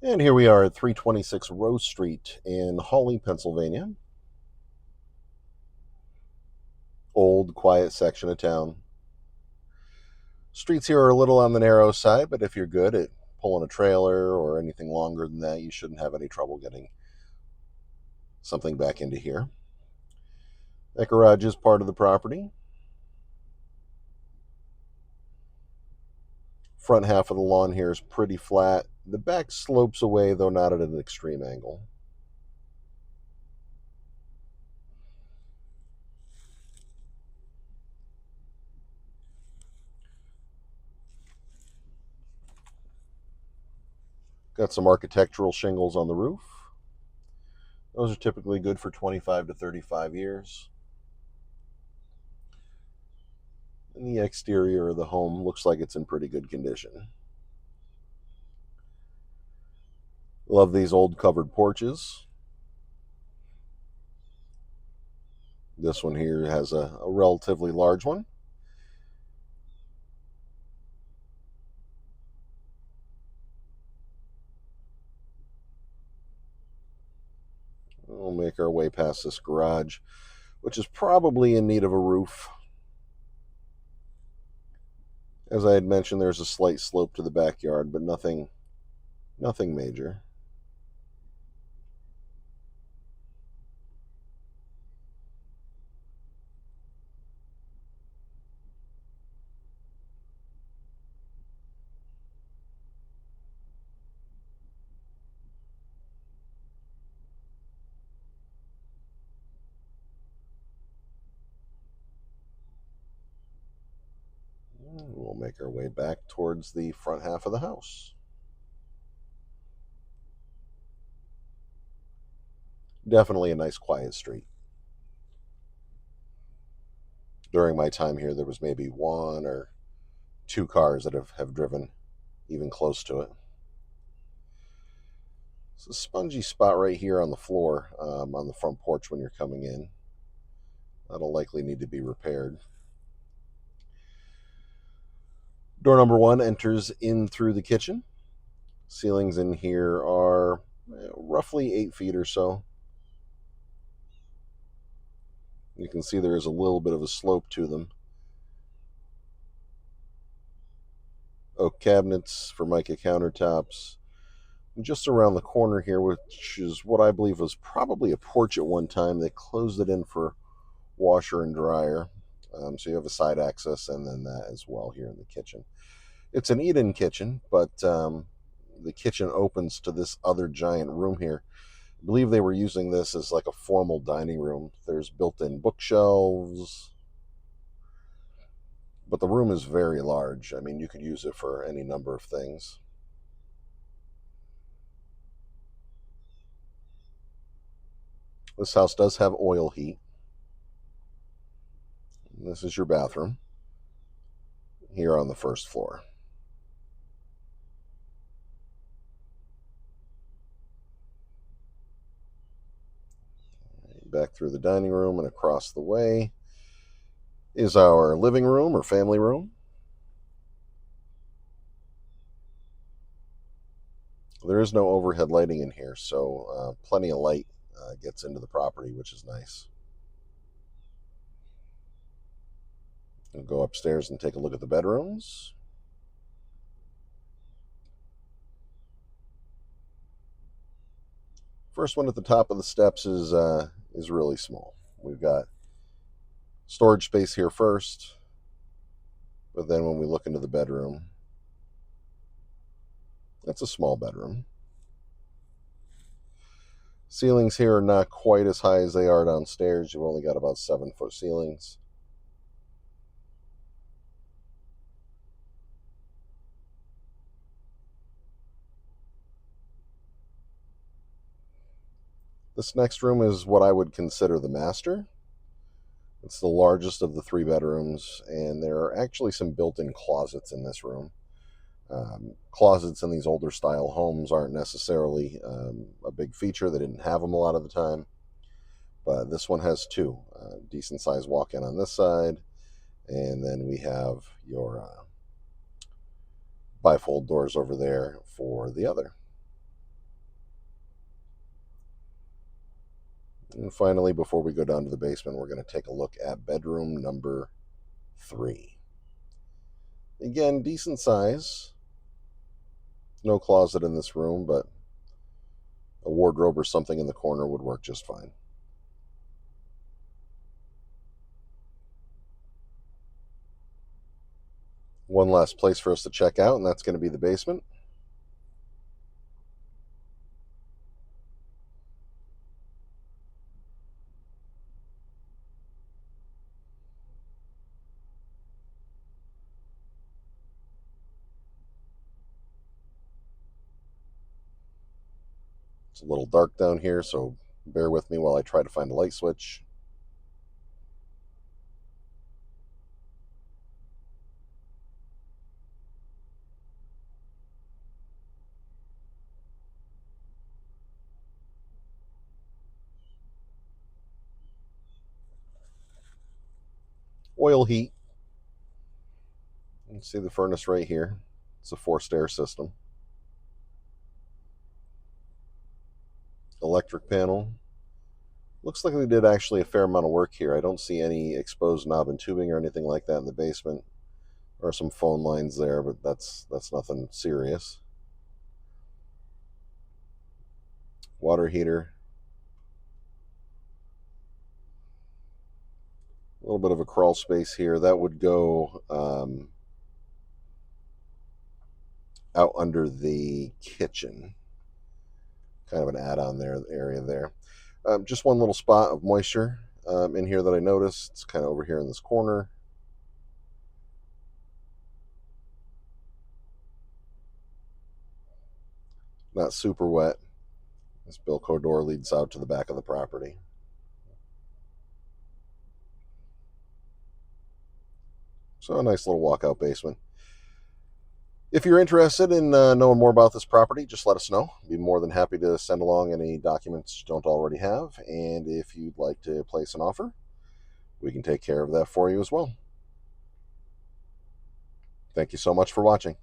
And here we are at 326 Rowe Street in Hawley, Pennsylvania. Old, quiet section of town. Streets here are a little on the narrow side, but if you're good at pulling a trailer or anything longer than that, you shouldn't have any trouble getting something back into here. That garage is part of the property. Front half of the lawn here is pretty flat. The back slopes away, though not at an extreme angle. Got some architectural shingles on the roof. Those are typically good for 25 to 35 years. And the exterior of the home looks like it's in pretty good condition. Love these old covered porches. This one here has a relatively large one. We'll make our way past this garage, which is probably in need of a roof. As I had mentioned, there's a slight slope to the backyard, but nothing major. We'll make our way back towards the front half of the house. Definitely a nice quiet street. During my time here, there was maybe one or two cars that have driven even close to it. It's a spongy spot right here on the floor, on the front porch when you're coming in. That'll likely need to be repaired. Door number one enters in through the kitchen. Ceilings in here are roughly 8 feet or so. You can see there is a little bit of a slope to them. Oak cabinets, Formica countertops. And just around the corner here, which is what I believe was probably a porch at one time, they closed it in for washer and dryer. So you have a side access and then that as well here in the kitchen. It's an eat-in kitchen, but the kitchen opens to this other giant room here. I believe they were using this as like a formal dining room. There's built-in bookshelves, but the room is very large. I mean, you could use it for any number of things. This house does have oil heat. This is your bathroom here on the first floor. Back through the dining room and across the way is our living room or family room. There is no overhead lighting in here, so plenty of light gets into the property, which is nice. We'll go upstairs and take a look at the bedrooms. First one at the top of the steps is really small. We've got storage space here first, but then when we look into the bedroom, that's a small bedroom. Ceilings here are not quite as high as they are downstairs. You've only got about 7-foot ceilings. This next room is what I would consider the master. It's the largest of the 3 bedrooms, and there are actually some built-in closets in this room. Closets in these older style homes aren't necessarily a big feature. They didn't have them a lot of the time, but this one has 2. Decent sized walk-in on this side, and then we have your bifold doors over there for the other. And finally, before we go down to the basement, we're going to take a look at bedroom number 3. Again, decent size. No closet in this room, but a wardrobe or something in the corner would work just fine. One last place for us to check out, and that's going to be the basement. It's a little dark down here, so bear with me while I try to find a light switch. Oil heat. You can see the furnace right here. It's a forced air system. Electric panel. Looks like they did actually a fair amount of work here. I don't see any exposed knob and tubing or anything like that in the basement. There are some phone lines there, but that's nothing serious. Water heater. A little bit of a crawl space here. That would go out under the kitchen. Kind of an add-on there, area there. Just one little spot of moisture in here that I noticed. It's kind of over here in this corner. Not super wet. This Bilco door leads out to the back of the property. So a nice little walkout basement. If you're interested in knowing more about this property, just let us know. I'd be more than happy to send along any documents you don't already have. And if you'd like to place an offer, we can take care of that for you as well. Thank you so much for watching.